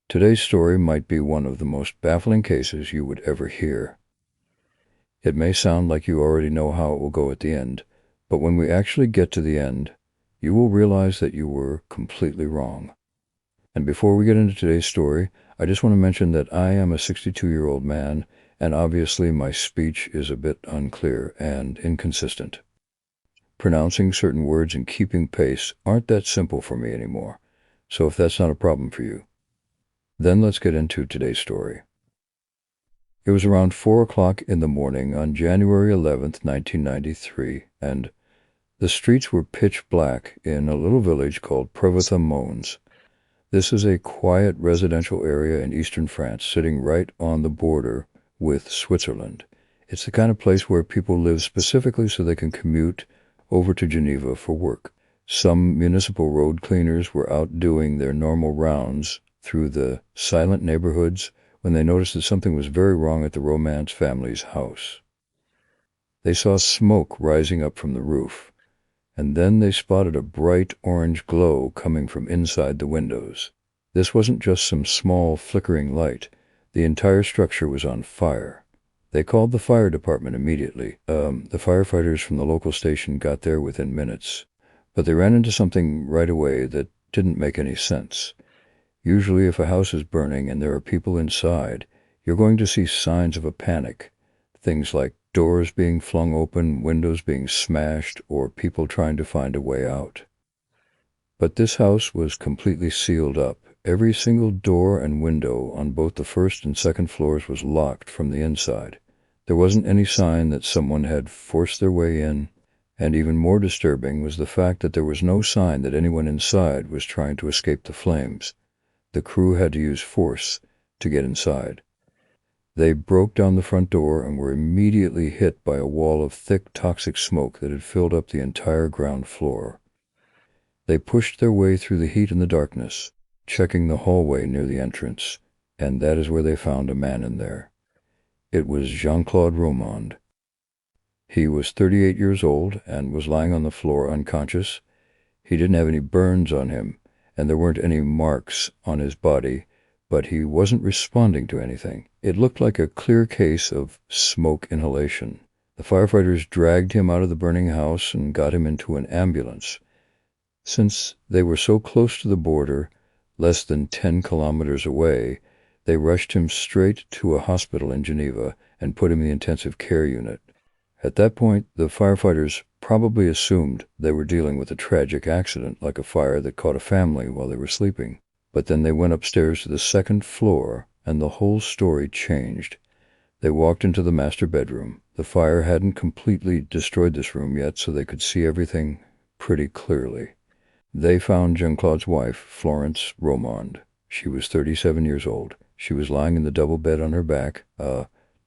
Today's story might be one of the most baffling cases you would ever hear. It may sound like you already know how it will go at the end, but when we actually get to the end, you will realize that you were completely wrong. And before we get into today's story, I just want to mention that I am a 62-year-old man, and obviously my speech is a bit unclear and inconsistent. Pronouncing certain words and keeping pace aren't that simple for me anymore, so if that's not a problem for you, then let's get into today's story. It was around 4 o'clock in the morning on January 11th, 1993, and the streets were pitch black in a little village called Prévessin-Moëns. This is a quiet residential area in eastern France, sitting right on the border with Switzerland. It's the kind of place where people live specifically so they can commute over to Geneva for work. Some municipal road cleaners were out doing their normal rounds through the silent neighborhoods when they noticed that something was very wrong at the Romand family's house. They saw smoke rising up from the roof, and then they spotted a bright orange glow coming from inside the windows. This wasn't just some small flickering light. The entire structure was on fire. They called the fire department immediately. The firefighters from the local station got there within minutes, but they ran into something right away that didn't make any sense. Usually if a house is burning and there are people inside, you're going to see signs of a panic. Things like doors being flung open, windows being smashed, or people trying to find a way out. But this house was completely sealed up. Every single door and window on both the first and second floors was locked from the inside. There wasn't any sign that someone had forced their way in, and even more disturbing was the fact that there was no sign that anyone inside was trying to escape the flames. The crew had to use force to get inside. They broke down the front door and were immediately hit by a wall of thick, toxic smoke that had filled up the entire ground floor. They pushed their way through the heat and the darkness, checking the hallway near the entrance, and that is where they found a man in there. It was Jean-Claude Romand. He was 38 years old and was lying on the floor unconscious. He didn't have any burns on him, and there weren't any marks on his body, but he wasn't responding to anything. It looked like a clear case of smoke inhalation. The firefighters dragged him out of the burning house and got him into an ambulance. Since they were so close to the border, less than 10 kilometers away, they rushed him straight to a hospital in Geneva and put him in the intensive care unit. At that point, the firefighters probably assumed they were dealing with a tragic accident like a fire that caught a family while they were sleeping. But then they went upstairs to the second floor, and the whole story changed. They walked into the master bedroom. The fire hadn't completely destroyed this room yet, so they could see everything pretty clearly. They found Jean-Claude's wife, Florence Romand. She was 37 years old. She was lying in the double bed on her back,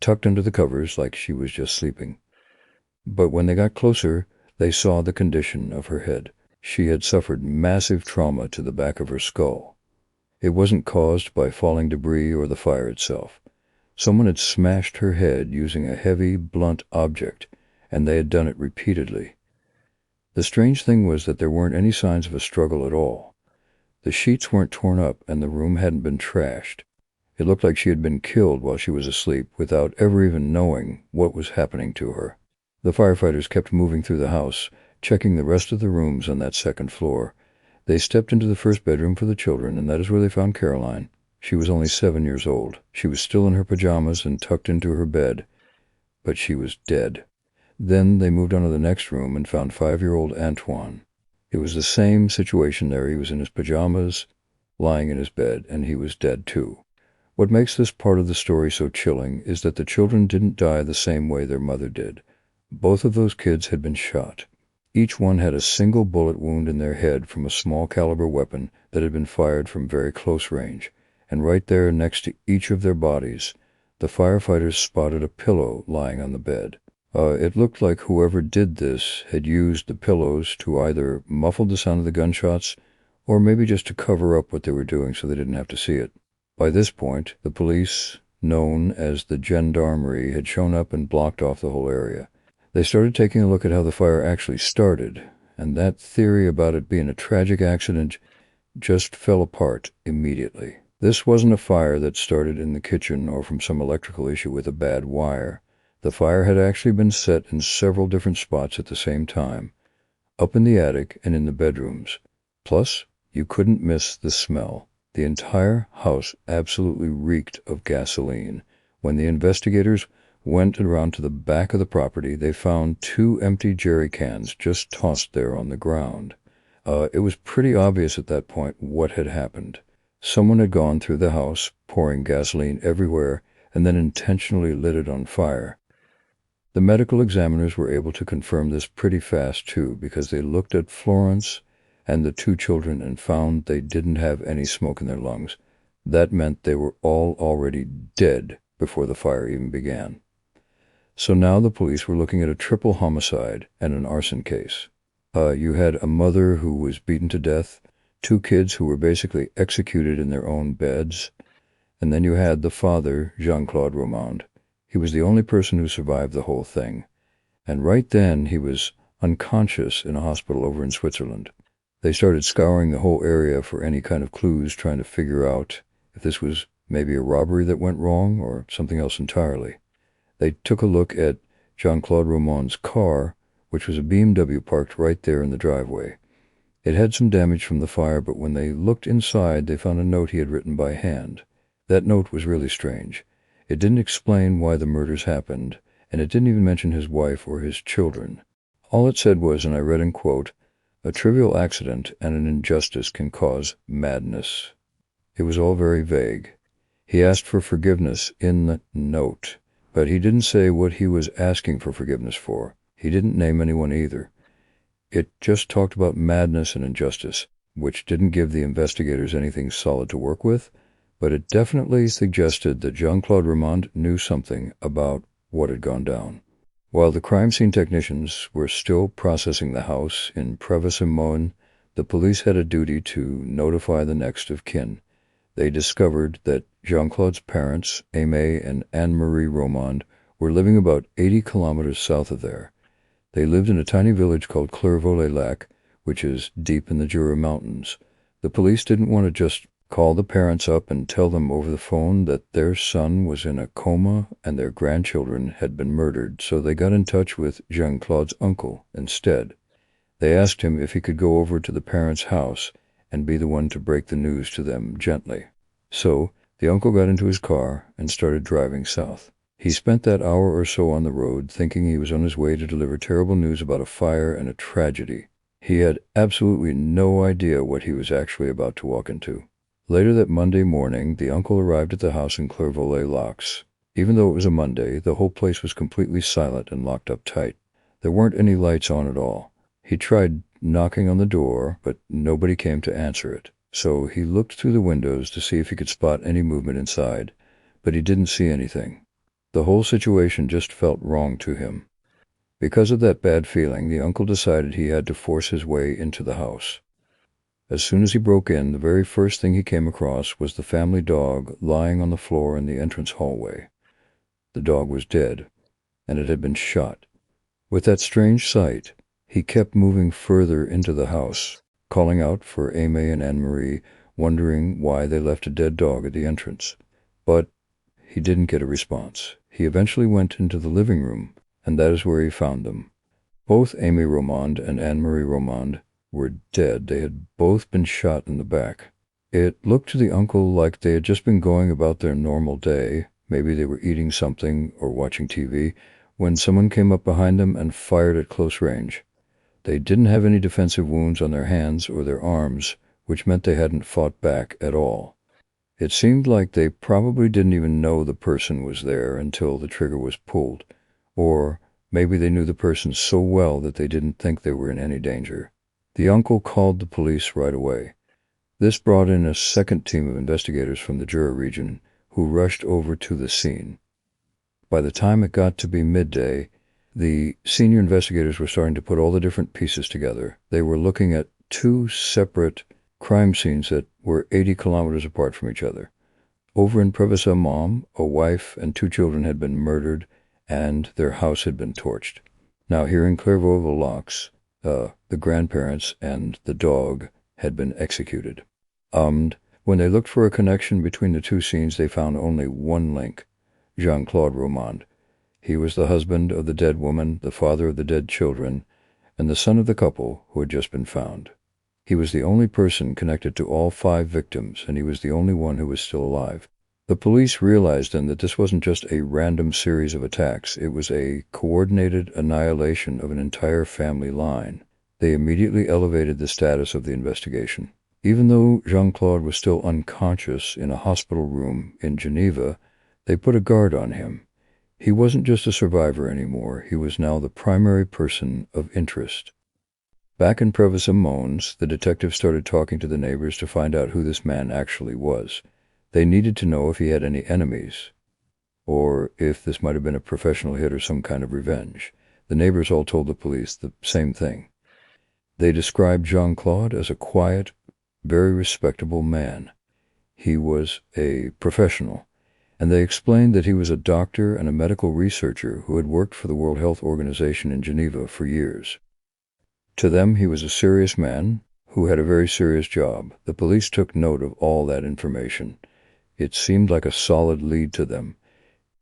tucked under the covers like she was just sleeping. But when they got closer, they saw the condition of her head. She had suffered massive trauma to the back of her skull. It wasn't caused by falling debris or the fire itself. Someone had smashed her head using a heavy, blunt object, and they had done it repeatedly. The strange thing was that there weren't any signs of a struggle at all. The sheets weren't torn up, and the room hadn't been trashed. It looked like she had been killed while she was asleep, without ever even knowing what was happening to her. The firefighters kept moving through the house, checking the rest of the rooms on that second floor. They stepped into the first bedroom for the children, and that is where they found Caroline. She was only 7 years old. She was still in her pajamas and tucked into her bed, but she was dead. Then they moved on to the next room and found 5-year-old Antoine. It was the same situation there. He was in his pajamas, lying in his bed, and he was dead too. What makes this part of the story so chilling is that the children didn't die the same way their mother did. Both of those kids had been shot. Each one had a single bullet wound in their head from a small caliber weapon that had been fired from very close range, and right there next to each of their bodies, the firefighters spotted a pillow lying on the bed. It looked like whoever did this had used the pillows to either muffle the sound of the gunshots or maybe just to cover up what they were doing so they didn't have to see it. By this point, the police, known as the gendarmerie, had shown up and blocked off the whole area. They started taking a look at how the fire actually started, and that theory about it being a tragic accident just fell apart immediately. This wasn't a fire that started in the kitchen or from some electrical issue with a bad wire. The fire had actually been set in several different spots at the same time, up in the attic and in the bedrooms. Plus, you couldn't miss the smell. The entire house absolutely reeked of gasoline. When the investigators went around to the back of the property, they found 2 empty jerry cans just tossed there on the ground. It was pretty obvious at that point what had happened. Someone had gone through the house, pouring gasoline everywhere, and then intentionally lit it on fire. The medical examiners were able to confirm this pretty fast, too, because they looked at Florence and the 2 children and found they didn't have any smoke in their lungs. That meant they were all already dead before the fire even began. So now the police were looking at a triple homicide and an arson case. You had a mother who was beaten to death, 2 kids who were basically executed in their own beds, and then you had the father, Jean-Claude Romand. He was the only person who survived the whole thing. And right then he was unconscious in a hospital over in Switzerland. They started scouring the whole area for any kind of clues, trying to figure out if this was maybe a robbery that went wrong or something else entirely. They took a look at Jean-Claude Romand's car, which was a BMW parked right there in the driveway. It had some damage from the fire, but when they looked inside, they found a note he had written by hand. That note was really strange. It didn't explain why the murders happened, and it didn't even mention his wife or his children. All it said was, and I read in quote, "A trivial accident and an injustice can cause madness." It was all very vague. He asked for forgiveness in the note, but he didn't say what he was asking for forgiveness for. He didn't name anyone either. It just talked about madness and injustice, which didn't give the investigators anything solid to work with, but it definitely suggested that Jean-Claude Romand knew something about what had gone down. While the crime scene technicians were still processing the house in Prévessin-Moëns, the police had a duty to notify the next of kin. They discovered that Jean-Claude's parents, Aimé and Anne-Marie Romand, were living about 80 kilometers south of there. They lived in a tiny village called Clairvaux-les-Lacs, which is deep in the Jura Mountains. The police didn't want to just call the parents up and tell them over the phone that their son was in a coma and their grandchildren had been murdered, so they got in touch with Jean-Claude's uncle instead. They asked him if he could go over to the parents' house and be the one to break the news to them gently. So the uncle got into his car and started driving south. He spent that hour or so on the road thinking he was on his way to deliver terrible news about a fire and a tragedy. He had absolutely no idea what he was actually about to walk into. Later that Monday morning, the uncle arrived at the house in Clairvaux-les-Lacs. Even though it was a Monday, the whole place was completely silent and locked up tight. There weren't any lights on at all. He tried knocking on the door, but nobody came to answer it. So he looked through the windows to see if he could spot any movement inside, but he didn't see anything. The whole situation just felt wrong to him. Because of that bad feeling, the uncle decided he had to force his way into the house. As soon as he broke in, the very first thing he came across was the family dog lying on the floor in the entrance hallway. The dog was dead, and it had been shot. With that strange sight, he kept moving further into the house, calling out for Aimé and Anne-Marie, wondering why they left a dead dog at the entrance. But he didn't get a response. He eventually went into the living room, and that is where he found them. Both Aimé Romand and Anne-Marie Romand were dead. They had both been shot in the back. It looked to the uncle like they had just been going about their normal day. Maybe they were eating something or watching TV, when someone came up behind them and fired at close range. They didn't have any defensive wounds on their hands or their arms, which meant they hadn't fought back at all. It seemed like they probably didn't even know the person was there until the trigger was pulled, or maybe they knew the person so well that they didn't think they were in any danger. The uncle called the police right away. This brought in a second team of investigators from the Jura region, who rushed over to the scene. By the time it got to be midday, the senior investigators were starting to put all the different pieces together. They were looking at 2 separate crime scenes that were 80 kilometers apart from each other. Over in Prévessin-Moëns, a wife and 2 children had been murdered, and their house had been torched. Now here in Clairvaux-les-Lacs, the grandparents and the dog had been executed. When they looked for a connection between the two scenes, they found only one link: Jean-Claude Romand. He was the husband of the dead woman, the father of the dead children, and the son of the couple who had just been found. He was the only person connected to all 5 victims, and he was the only one who was still alive. The police realized then that this wasn't just a random series of attacks, it was a coordinated annihilation of an entire family line. They immediately elevated the status of the investigation. Even though Jean-Claude was still unconscious in a hospital room in Geneva, they put a guard on him. He wasn't just a survivor anymore, he was now the primary person of interest. Back in Prévessin-Moëns, the detectives started talking to the neighbors to find out who this man actually was. They needed to know if he had any enemies, or if this might have been a professional hit or some kind of revenge. The neighbors all told the police the same thing. They described Jean-Claude as a quiet, very respectable man. He was a professional, and they explained that he was a doctor and a medical researcher who had worked for the World Health Organization in Geneva for years. To them, he was a serious man who had a very serious job. The police took note of all that information. It seemed like a solid lead to them.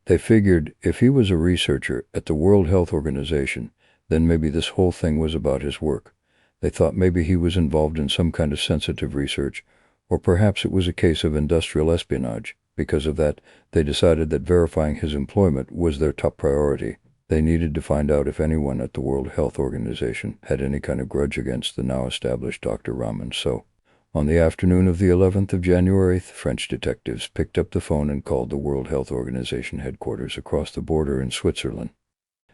They figured if he was a researcher at the World Health Organization, then maybe this whole thing was about his work. They thought maybe he was involved in some kind of sensitive research, or perhaps it was a case of industrial espionage. Because of that, they decided that verifying his employment was their top priority. They needed to find out if anyone at the World Health Organization had any kind of grudge against the now-established Dr. Romand. So, on the afternoon of the 11th of January, the French detectives picked up the phone and called the World Health Organization headquarters across the border in Switzerland.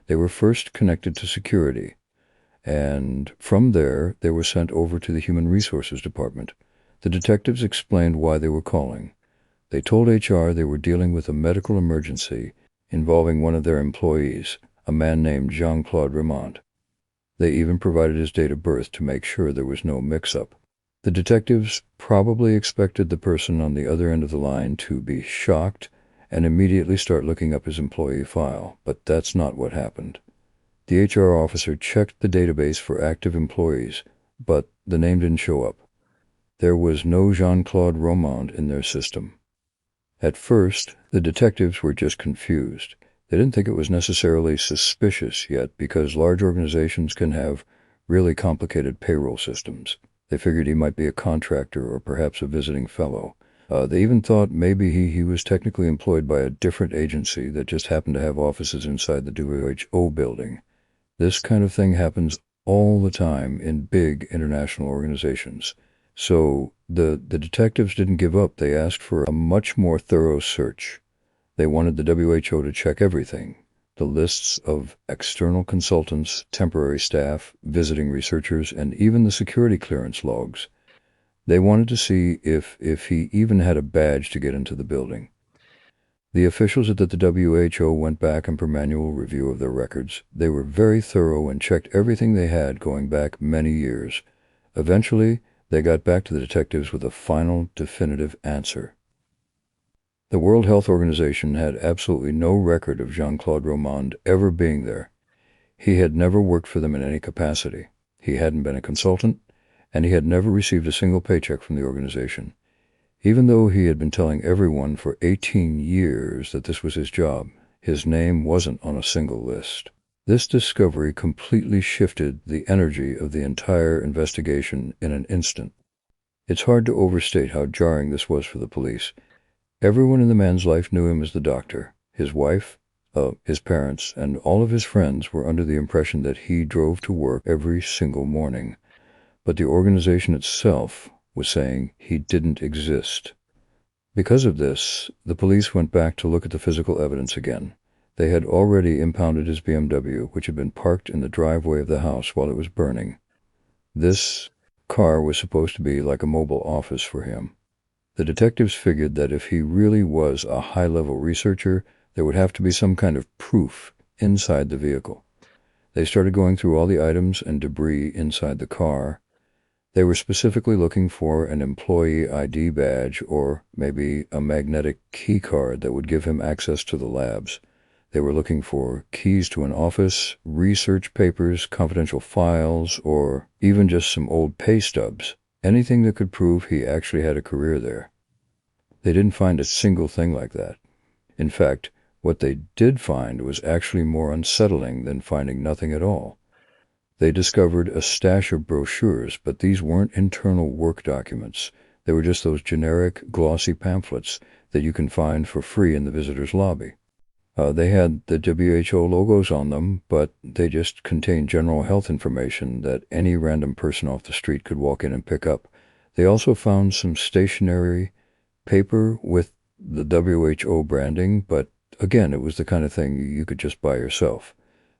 They were first connected to security, and from there they were sent over to the Human Resources Department. The detectives explained why they were calling. They told HR they were dealing with a medical emergency involving one of their employees, a man named Jean-Claude Romand. They even provided his date of birth to make sure there was no mix-up. The detectives probably expected the person on the other end of the line to be shocked and immediately start looking up his employee file, but that's not what happened. The HR officer checked the database for active employees, but the name didn't show up. There was no Jean-Claude Romand in their system. At first, the detectives were just confused. They didn't think it was necessarily suspicious yet, because large organizations can have really complicated payroll systems. They figured he might be a contractor or perhaps a visiting fellow. They even thought maybe he was technically employed by a different agency that just happened to have offices inside the WHO building. This kind of thing happens all the time in big international organizations. So the detectives didn't give up. They asked for a much more thorough search. They wanted the WHO to check everything: the lists of external consultants, temporary staff, visiting researchers, and even the security clearance logs. They wanted to see if he even had a badge to get into the building. The officials at the WHO went back and per manual review of their records. They were very thorough and checked everything they had going back many years. Eventually, they got back to the detectives with a final, definitive answer. The World Health Organization had absolutely no record of Jean-Claude Romand ever being there. He had never worked for them in any capacity. He hadn't been a consultant, and he had never received a single paycheck from the organization. Even though he had been telling everyone for 18 years that this was his job, his name wasn't on a single list. This discovery completely shifted the energy of the entire investigation in an instant. It's hard to overstate how jarring this was for the police. Everyone in the man's life knew him as the doctor. His wife, his parents, and all of his friends were under the impression that he drove to work every single morning. But the organization itself was saying he didn't exist. Because of this, the police went back to look at the physical evidence again. They had already impounded his BMW, which had been parked in the driveway of the house while it was burning. This car was supposed to be like a mobile office for him. The detectives figured that if he really was a high-level researcher, there would have to be some kind of proof inside the vehicle. They started going through all the items and debris inside the car. They were specifically looking for an employee ID badge or maybe a magnetic key card that would give him access to the labs. They were looking for keys to an office, research papers, confidential files, or even just some old pay stubs. Anything that could prove he actually had a career there. They didn't find a single thing like that. In fact, what they did find was actually more unsettling than finding nothing at all. They discovered a stash of brochures, but these weren't internal work documents. They were just those generic, glossy pamphlets that you can find for free in the visitor's lobby. They had the WHO logos on them, but they just contained general health information that any random person off the street could walk in and pick up. They also found some stationery paper with the WHO branding, but again, it was the kind of thing you could just buy yourself.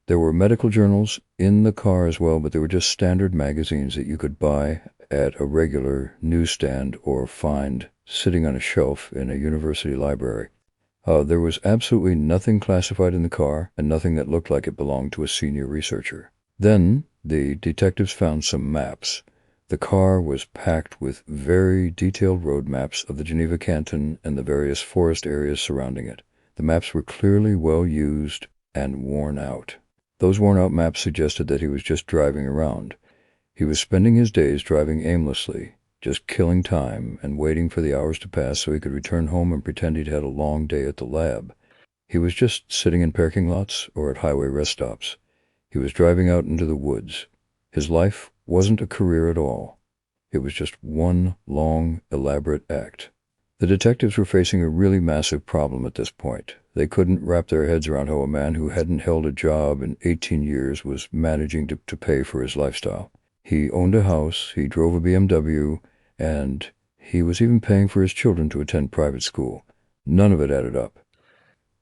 There were medical journals in the car as well, but they were just standard magazines that you could buy at a regular newsstand or find sitting on a shelf in a university library. There was absolutely nothing classified in the car, and nothing that looked like it belonged to a senior researcher. Then the detectives found some maps. The car was packed with very detailed road maps of the Geneva canton and the various forest areas surrounding it. The maps were clearly well used and worn out. Those worn-out maps suggested that he was just driving around. He was spending his days driving aimlessly, just killing time and waiting for the hours to pass so he could return home and pretend he'd had a long day at the lab. He was just sitting in parking lots or at highway rest stops. He was driving out into the woods. His life wasn't a career at all. It was just one long, elaborate act. The detectives were facing a really massive problem at this point. They couldn't wrap their heads around how a man who hadn't held a job in 18 years was managing to pay for his lifestyle. He owned a house, he drove a BMW, and he was even paying for his children to attend private school. None of it added up.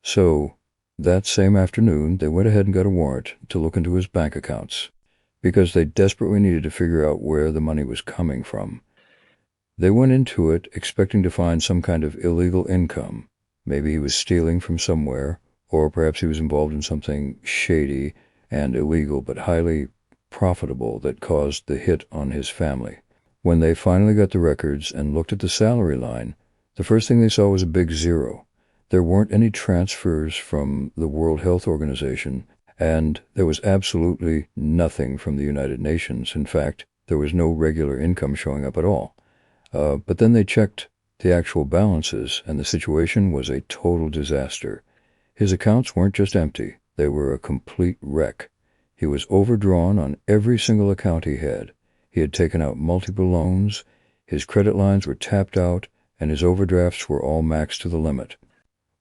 So, that same afternoon, they went ahead and got a warrant to look into his bank accounts, because they desperately needed to figure out where the money was coming from. They went into it expecting to find some kind of illegal income. Maybe he was stealing from somewhere, or perhaps he was involved in something shady and illegal but highly profitable that caused the hit on his family. When they finally got the records and looked at the salary line, the first thing they saw was a big zero. There weren't any transfers from the World Health Organization, and there was absolutely nothing from the United Nations. In fact, there was no regular income showing up at all. But then they checked the actual balances, and the situation was a total disaster. His accounts weren't just empty, they were a complete wreck. He was overdrawn on every single account he had. He had taken out multiple loans, his credit lines were tapped out, and his overdrafts were all maxed to the limit.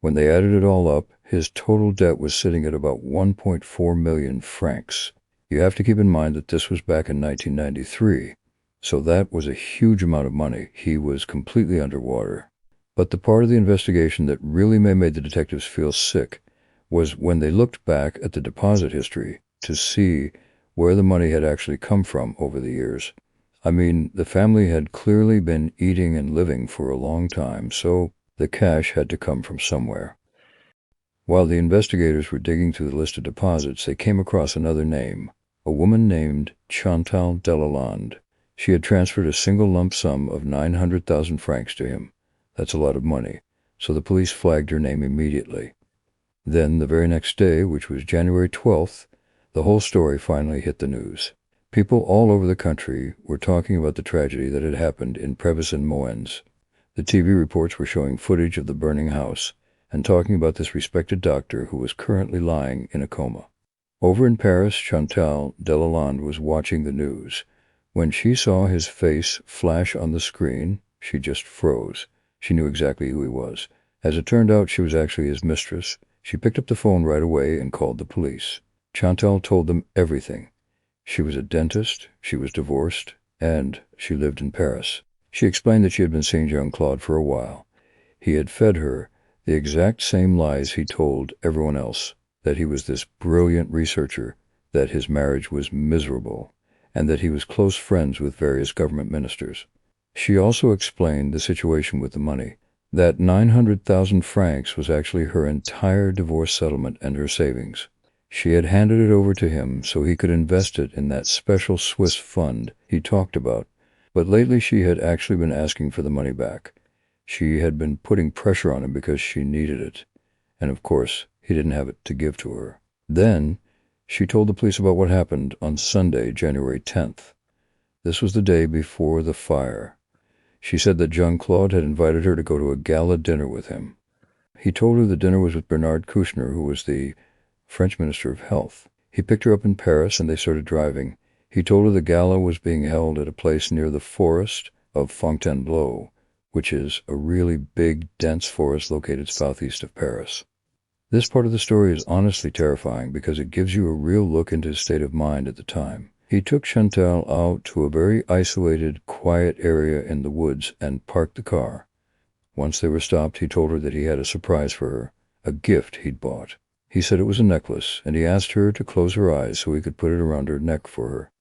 When they added it all up, his total debt was sitting at about 1.4 million francs. You have to keep in mind that this was back in 1993, so that was a huge amount of money. He was completely underwater. But the part of the investigation that really made the detectives feel sick was when they looked back at the deposit history to see where the money had actually come from over the years. I mean, the family had clearly been eating and living for a long time, so the cash had to come from somewhere. While the investigators were digging through the list of deposits, they came across another name, a woman named Chantal Delalande. She had transferred a single lump sum of 900,000 francs to him. That's a lot of money, so the police flagged her name immediately. Then, the very next day, which was January 12th, the whole story finally hit the news. People all over the country were talking about the tragedy that had happened in Prévessin-Moëns. The TV reports were showing footage of the burning house and talking about this respected doctor who was currently lying in a coma. Over in Paris, Chantal Delalande was watching the news. When she saw his face flash on the screen, she just froze. She knew exactly who he was. As it turned out, she was actually his mistress. She picked up the phone right away and called the police. Chantal told them everything. She was a dentist, she was divorced, and she lived in Paris. She explained that she had been seeing Jean-Claude for a while. He had fed her the exact same lies he told everyone else, that he was this brilliant researcher, that his marriage was miserable, and that he was close friends with various government ministers. She also explained the situation with the money. That 900,000 francs was actually her entire divorce settlement and her savings. She had handed it over to him so he could invest it in that special Swiss fund he talked about, but lately she had actually been asking for the money back. She had been putting pressure on him because she needed it, and of course he didn't have it to give to her. Then she told the police about what happened on Sunday, January 10th. This was the day before the fire. She said that Jean-Claude had invited her to go to a gala dinner with him. He told her the dinner was with Bernard Kouchner, who was the French Minister of Health. He picked her up in Paris, and they started driving. He told her the gala was being held at a place near the forest of Fontainebleau, which is a really big, dense forest located southeast of Paris. This part of the story is honestly terrifying because it gives you a real look into his state of mind at the time. He took Chantal out to a very isolated, quiet area in the woods and parked the car. Once they were stopped, he told her that he had a surprise for her, a gift he'd bought. He said it was a necklace, and he asked her to close her eyes so he could put it around her neck for her.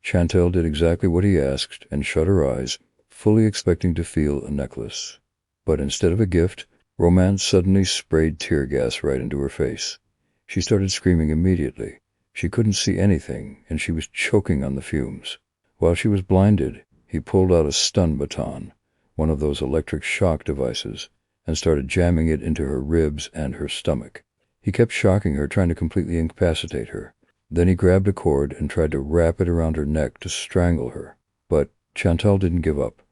Chantal did exactly what he asked and shut her eyes, fully expecting to feel a necklace. But instead of a gift, Romand suddenly sprayed tear gas right into her face. She started screaming immediately. She couldn't see anything, and she was choking on the fumes. While she was blinded, he pulled out a stun baton, one of those electric shock devices, and started jamming it into her ribs and her stomach. He kept shocking her, trying to completely incapacitate her. Then he grabbed a cord and tried to wrap it around her neck to strangle her. But Chantal didn't give up.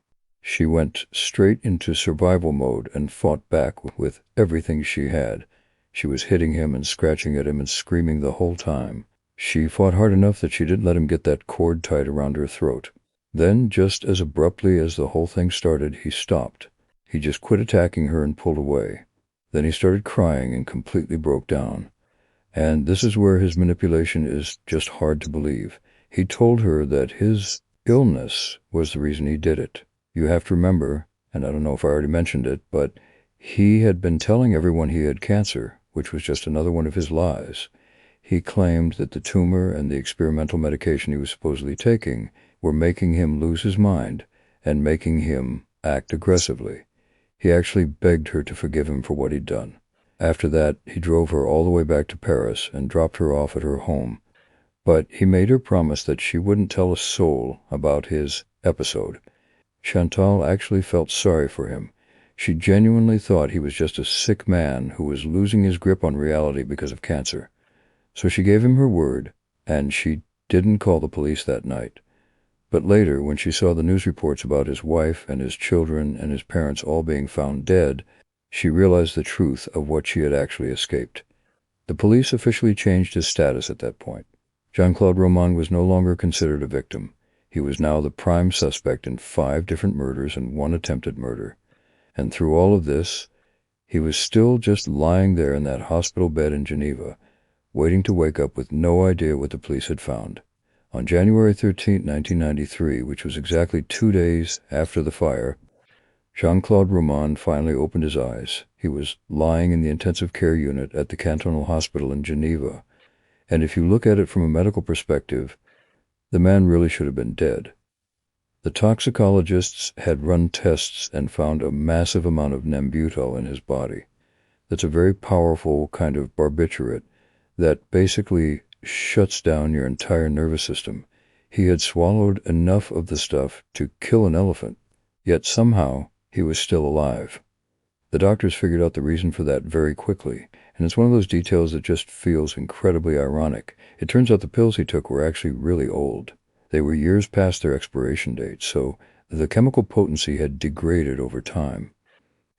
She went straight into survival mode and fought back with everything she had. She was hitting him and scratching at him and screaming the whole time. She fought hard enough that she didn't let him get that cord tied around her throat. Then, just as abruptly as the whole thing started, he stopped. He just quit attacking her and pulled away. Then he started crying and completely broke down. And this is where his manipulation is just hard to believe. He told her that his illness was the reason he did it. You have to remember, and I don't know if I already mentioned it, but he had been telling everyone he had cancer, which was just another one of his lies. He claimed that the tumor and the experimental medication he was supposedly taking were making him lose his mind and making him act aggressively. He actually begged her to forgive him for what he'd done. After that, he drove her all the way back to Paris and dropped her off at her home. But he made her promise that she wouldn't tell a soul about his episode. Chantal actually felt sorry for him. She genuinely thought he was just a sick man who was losing his grip on reality because of cancer. So she gave him her word, and she didn't call the police that night. But later, when she saw the news reports about his wife and his children and his parents all being found dead, she realized the truth of what she had actually escaped. The police officially changed his status at that point. Jean-Claude Romand was no longer considered a victim. He was now the prime suspect in 5 different murders and 1 attempted murder. And through all of this, he was still just lying there in that hospital bed in Geneva, waiting to wake up with no idea what the police had found. On January 13, 1993, which was exactly 2 days after the fire, Jean-Claude Romand finally opened his eyes. He was lying in the intensive care unit at the cantonal hospital in Geneva. And if you look at it from a medical perspective, the man really should have been dead. The toxicologists had run tests and found a massive amount of Nembutal in his body. That's a very powerful kind of barbiturate that basically shuts down your entire nervous system. He had swallowed enough of the stuff to kill an elephant, yet somehow he was still alive. The doctors figured out the reason for that very quickly, and it's one of those details that just feels incredibly ironic. It turns out the pills he took were actually really old. They were years past their expiration date, so the chemical potency had degraded over time.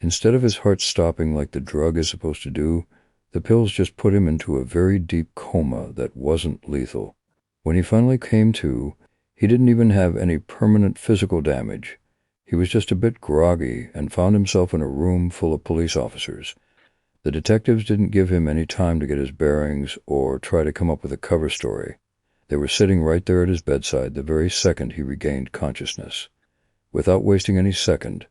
Instead of his heart stopping like the drug is supposed to do, the pills just put him into a very deep coma that wasn't lethal. When he finally came to, he didn't even have any permanent physical damage. He was just a bit groggy and found himself in a room full of police officers. The detectives didn't give him any time to get his bearings or try to come up with a cover story. They were sitting right there at his bedside the very second he regained consciousness. Without wasting any second,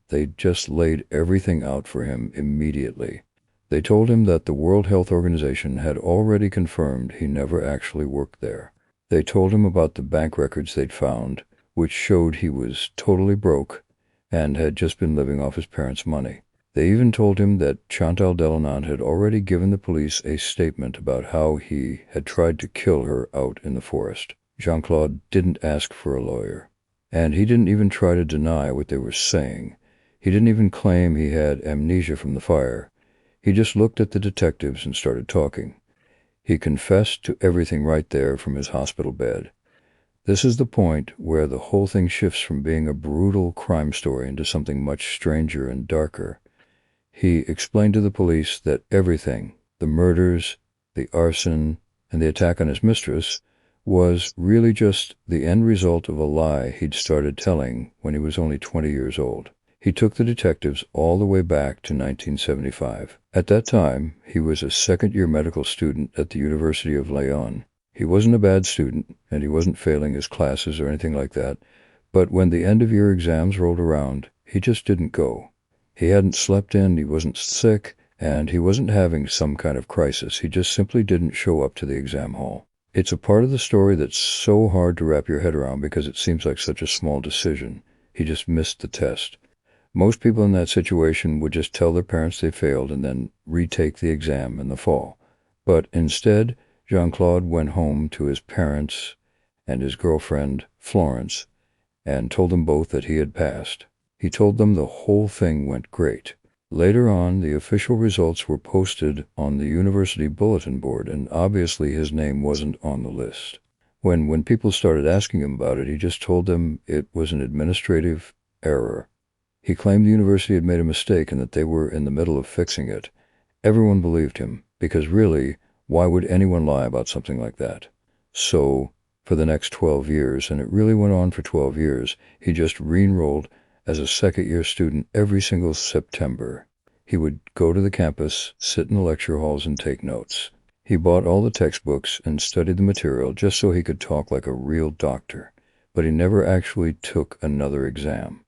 they just laid everything out for him immediately. They told him that the World Health Organization had already confirmed he never actually worked there. They told him about the bank records they'd found, which showed he was totally broke and had just been living off his parents' money. They even told him that Chantal Delalande had already given the police a statement about how he had tried to kill her out in the forest. Jean-Claude didn't ask for a lawyer, and he didn't even try to deny what they were saying. He didn't even claim he had amnesia from the fire. He just looked at the detectives and started talking. He confessed to everything right there from his hospital bed. This is the point where the whole thing shifts from being a brutal crime story into something much stranger and darker. He explained to the police that everything, the murders, the arson, and the attack on his mistress, was really just the end result of a lie he'd started telling when he was only 20 years old. He took the detectives all the way back to 1975. At that time, he was a second-year medical student at the University of Lyon. He wasn't a bad student, and he wasn't failing his classes or anything like that, but when the end-of-year exams rolled around, he just didn't go. He hadn't slept in, he wasn't sick, and he wasn't having some kind of crisis. He just simply didn't show up to the exam hall. It's a part of the story that's so hard to wrap your head around because it seems like such a small decision. He just missed the test. Most people in that situation would just tell their parents they failed and then retake the exam in the fall. But instead, Jean-Claude went home to his parents and his girlfriend, Florence, and told them both that he had passed. He told them the whole thing went great. Later on, the official results were posted on the university bulletin board, and obviously his name wasn't on the list. When people started asking him about it, he just told them it was an administrative error. He claimed the university had made a mistake and that they were in the middle of fixing it. Everyone believed him, because really, why would anyone lie about something like that? So, for the next 12 years, and it really went on for 12 years, he just re-enrolled as a second-year student every single September. He would go to the campus, sit in the lecture halls, and take notes. He bought all the textbooks and studied the material just so he could talk like a real doctor, but he never actually took another exam.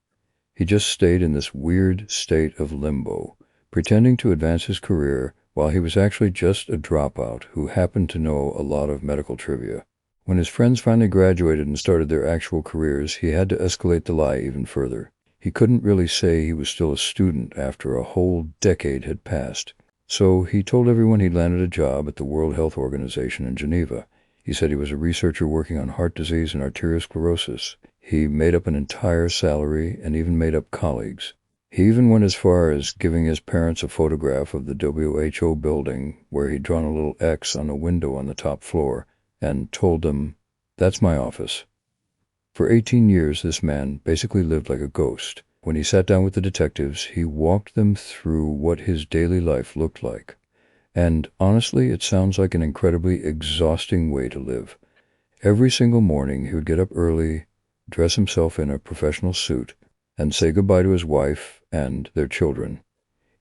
He just stayed in this weird state of limbo, pretending to advance his career while he was actually just a dropout who happened to know a lot of medical trivia. When his friends finally graduated and started their actual careers, he had to escalate the lie even further. He couldn't really say he was still a student after a whole decade had passed. So he told everyone he'd landed a job at the World Health Organization in Geneva. He said he was a researcher working on heart disease and arteriosclerosis. He made up an entire salary and even made up colleagues. He even went as far as giving his parents a photograph of the WHO building where he'd drawn a little X on a window on the top floor and told them, "That's my office." For 18 years, this man basically lived like a ghost. When he sat down with the detectives, he walked them through what his daily life looked like. And honestly, it sounds like an incredibly exhausting way to live. Every single morning, he would get up early, dress himself in a professional suit, and say goodbye to his wife and their children.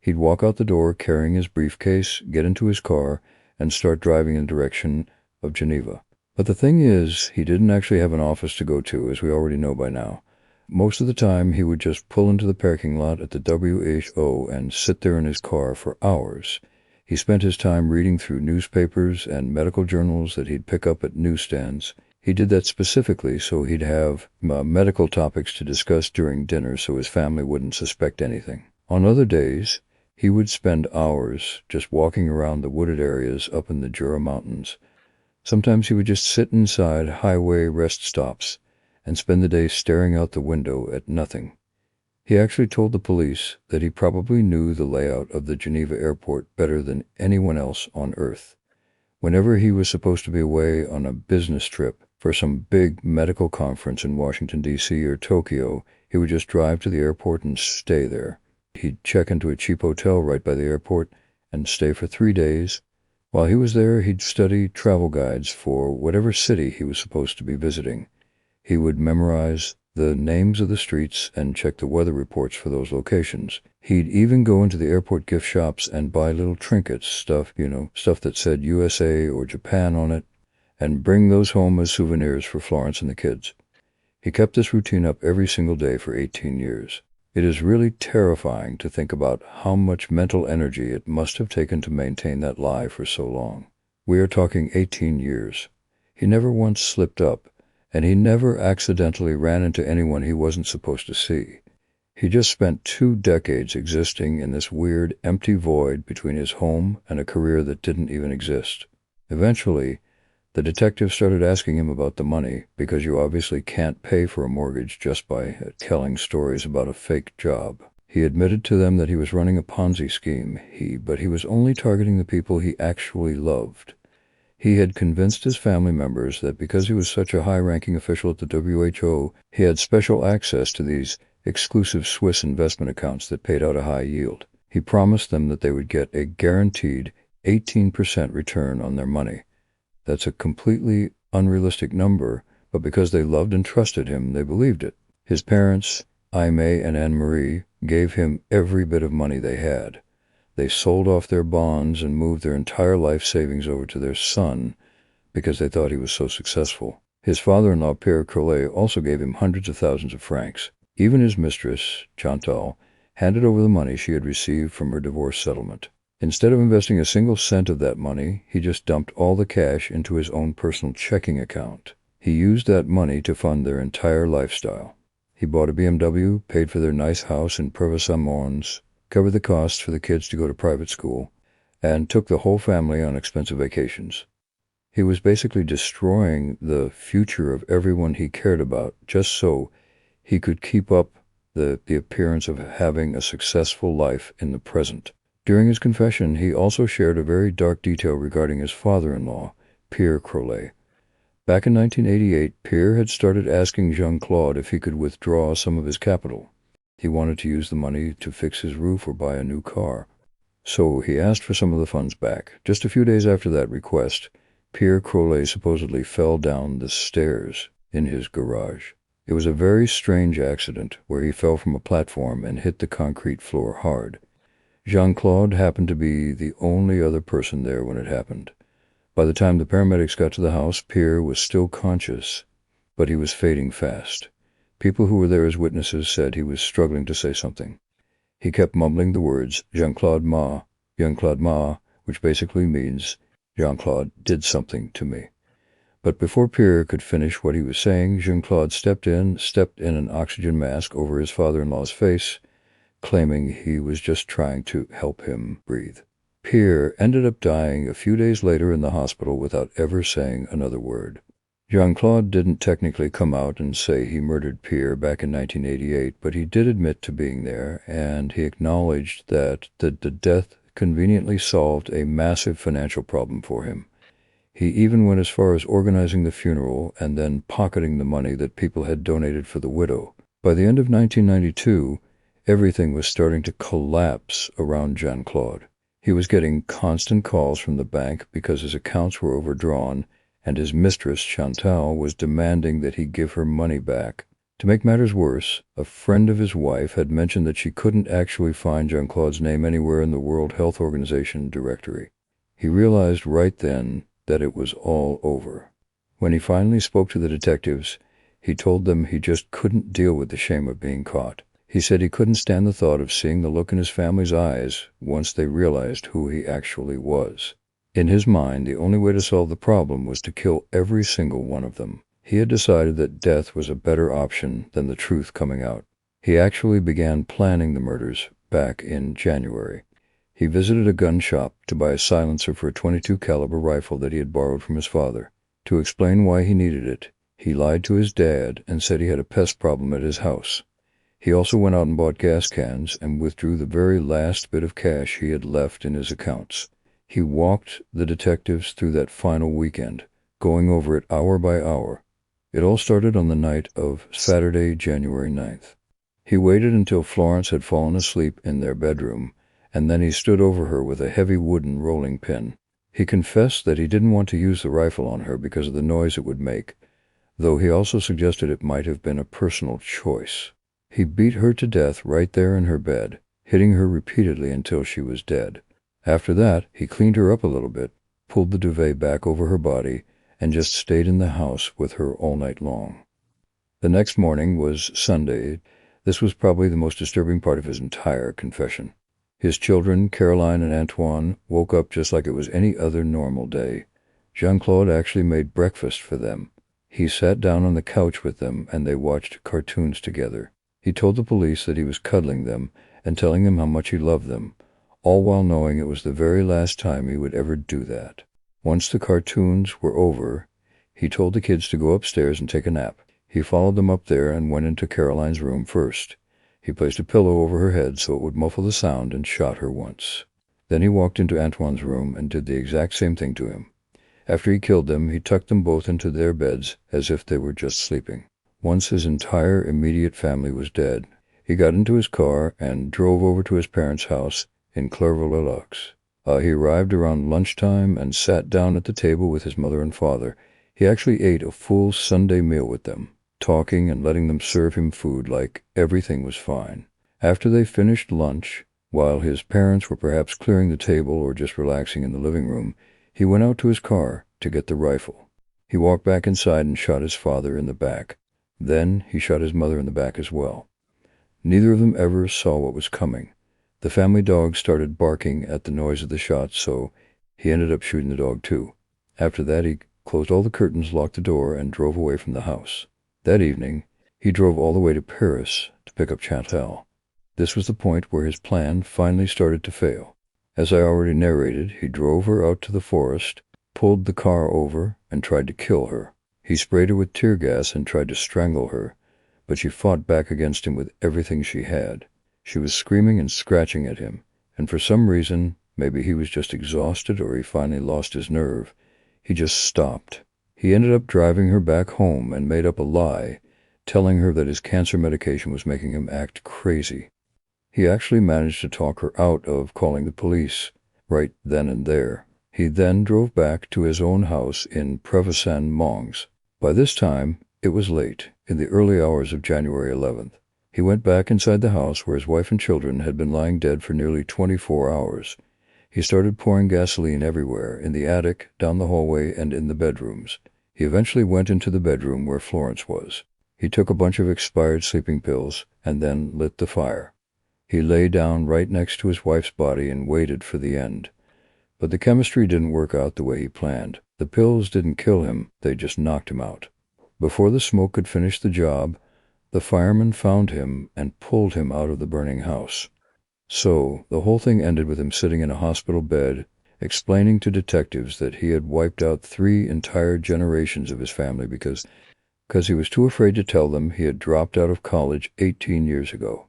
He'd walk out the door carrying his briefcase, get into his car, and start driving in the direction of Geneva. But the thing is, he didn't actually have an office to go to, as we already know by now. Most of the time, he would just pull into the parking lot at the WHO and sit there in his car for hours. He spent his time reading through newspapers and medical journals that he'd pick up at newsstands. He did that specifically so he'd have medical topics to discuss during dinner so his family wouldn't suspect anything. On other days, he would spend hours just walking around the wooded areas up in the Jura Mountains. Sometimes he would just sit inside highway rest stops and spend the day staring out the window at nothing. He actually told the police that he probably knew the layout of the Geneva airport better than anyone else on Earth. Whenever he was supposed to be away on a business trip for some big medical conference in Washington, D.C. or Tokyo, he would just drive to the airport and stay there. He'd check into a cheap hotel right by the airport and stay for 3 days. While he was there, he'd study travel guides for whatever city he was supposed to be visiting. He would memorize the names of the streets and check the weather reports for those locations. He'd even go into the airport gift shops and buy little trinkets, stuff that said USA or Japan on it, and bring those home as souvenirs for Florence and the kids. He kept this routine up every single day for 18 years. It is really terrifying to think about how much mental energy it must have taken to maintain that lie for so long. We are talking 18 years. He never once slipped up, and he never accidentally ran into anyone he wasn't supposed to see. He just spent 2 decades existing in this weird, empty void between his home and a career that didn't even exist. Eventually, the detective started asking him about the money, because you obviously can't pay for a mortgage just by telling stories about a fake job. He admitted to them that he was running a Ponzi scheme, but he was only targeting the people he actually loved. He had convinced his family members that because he was such a high-ranking official at the WHO, he had special access to these exclusive Swiss investment accounts that paid out a high yield. He promised them that they would get a guaranteed 18% return on their money. That's a completely unrealistic number, but because they loved and trusted him, they believed it. His parents, Aimé and Anne-Marie, gave him every bit of money they had. They sold off their bonds and moved their entire life savings over to their son because they thought he was so successful. His father-in-law, Pierre Crollet, also gave him hundreds of thousands of francs. Even his mistress, Chantal, handed over the money she had received from her divorce settlement. Instead of investing a single cent of that money, he just dumped all the cash into his own personal checking account. He used that money to fund their entire lifestyle. He bought a BMW, paid for their nice house in Prévessin-Moëns, covered the costs for the kids to go to private school, and took the whole family on expensive vacations. He was basically destroying the future of everyone he cared about just so he could keep up the appearance of having a successful life in the present. During his confession, he also shared a very dark detail regarding his father-in-law, Pierre Crollet. Back in 1988, Pierre had started asking Jean-Claude if he could withdraw some of his capital. He wanted to use the money to fix his roof or buy a new car. So he asked for some of the funds back. Just a few days after that request, Pierre Crollet supposedly fell down the stairs in his garage. It was a very strange accident where he fell from a platform and hit the concrete floor hard. Jean-Claude happened to be the only other person there when it happened. By the time the paramedics got to the house, Pierre was still conscious, but he was fading fast. People who were there as witnesses said he was struggling to say something. He kept mumbling the words, Jean-Claude Ma, which basically means, Jean-Claude did something to me. But before Pierre could finish what he was saying, Jean-Claude stepped in an oxygen mask over his father-in-law's face, claiming he was just trying to help him breathe. Pierre ended up dying a few days later in the hospital without ever saying another word. Jean-Claude didn't technically come out and say he murdered Pierre back in 1988, but he did admit to being there, and he acknowledged that the death conveniently solved a massive financial problem for him. He even went as far as organizing the funeral and then pocketing the money that people had donated for the widow. By the end of 1992, everything was starting to collapse around Jean-Claude. He was getting constant calls from the bank because his accounts were overdrawn, and his mistress, Chantal, was demanding that he give her money back. To make matters worse, a friend of his wife had mentioned that she couldn't actually find Jean-Claude's name anywhere in the World Health Organization directory. He realized right then that it was all over. When he finally spoke to the detectives, he told them he just couldn't deal with the shame of being caught. He said he couldn't stand the thought of seeing the look in his family's eyes once they realized who he actually was. In his mind, the only way to solve the problem was to kill every single one of them. He had decided that death was a better option than the truth coming out. He actually began planning the murders back in January. He visited a gun shop to buy a silencer for a .22 caliber rifle that he had borrowed from his father. To explain why he needed it, he lied to his dad and said he had a pest problem at his house. He also went out and bought gas cans and withdrew the very last bit of cash he had left in his accounts. He walked the detectives through that final weekend, going over it hour by hour. It all started on the night of Saturday, January 9th. He waited until Florence had fallen asleep in their bedroom, and then he stood over her with a heavy wooden rolling pin. He confessed that he didn't want to use the rifle on her because of the noise it would make, though he also suggested it might have been a personal choice. He beat her to death right there in her bed, hitting her repeatedly until she was dead. After that, he cleaned her up a little bit, pulled the duvet back over her body, and just stayed in the house with her all night long. The next morning was Sunday. This was probably the most disturbing part of his entire confession. His children, Caroline and Antoine, woke up just like it was any other normal day. Jean-Claude actually made breakfast for them. He sat down on the couch with them, and they watched cartoons together. He told the police that he was cuddling them and telling them how much he loved them, all while knowing it was the very last time he would ever do that. Once the cartoons were over, he told the kids to go upstairs and take a nap. He followed them up there and went into Caroline's room first. He placed a pillow over her head so it would muffle the sound and shot her once. Then he walked into Antoine's room and did the exact same thing to him. After he killed them, he tucked them both into their beds as if they were just sleeping. Once his entire immediate family was dead, he got into his car and drove over to his parents' house in Clairvaux-les-Lacs. He arrived around lunchtime and sat down at the table with his mother and father. He actually ate a full Sunday meal with them, talking and letting them serve him food like everything was fine. After they finished lunch, while his parents were perhaps clearing the table or just relaxing in the living room, he went out to his car to get the rifle. He walked back inside and shot his father in the back. Then he shot his mother in the back as well. Neither of them ever saw what was coming. The family dog started barking at the noise of the shots, so he ended up shooting the dog too. After that, he closed all the curtains, locked the door, and drove away from the house. That evening, he drove all the way to Paris to pick up Chantal. This was the point where his plan finally started to fail. As I already narrated, he drove her out to the forest, pulled the car over, and tried to kill her. He sprayed her with tear gas and tried to strangle her, but she fought back against him with everything she had. She was screaming and scratching at him, and for some reason, maybe he was just exhausted or he finally lost his nerve, he just stopped. He ended up driving her back home and made up a lie, telling her that his cancer medication was making him act crazy. He actually managed to talk her out of calling the police right then and there. He then drove back to his own house in Prévessin-Moëns. By this time, it was late, in the early hours of January 11th. He went back inside the house where his wife and children had been lying dead for nearly 24 hours. He started pouring gasoline everywhere, in the attic, down the hallway, and in the bedrooms. He eventually went into the bedroom where Florence was. He took a bunch of expired sleeping pills and then lit the fire. He lay down right next to his wife's body and waited for the end. But the chemistry didn't work out the way he planned. The pills didn't kill him, they just knocked him out. Before the smoke could finish the job, the firemen found him and pulled him out of the burning house. So, the whole thing ended with him sitting in a hospital bed, explaining to detectives that he had wiped out 3 entire generations of his family because he was too afraid to tell them he had dropped out of college 18 years ago.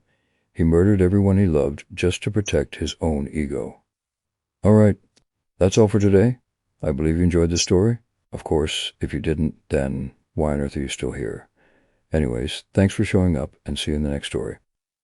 He murdered everyone he loved just to protect his own ego. All right, that's all for today. I believe you enjoyed the story. Of course, if you didn't, then why on earth are you still here? Anyways, thanks for showing up, and see you in the next story.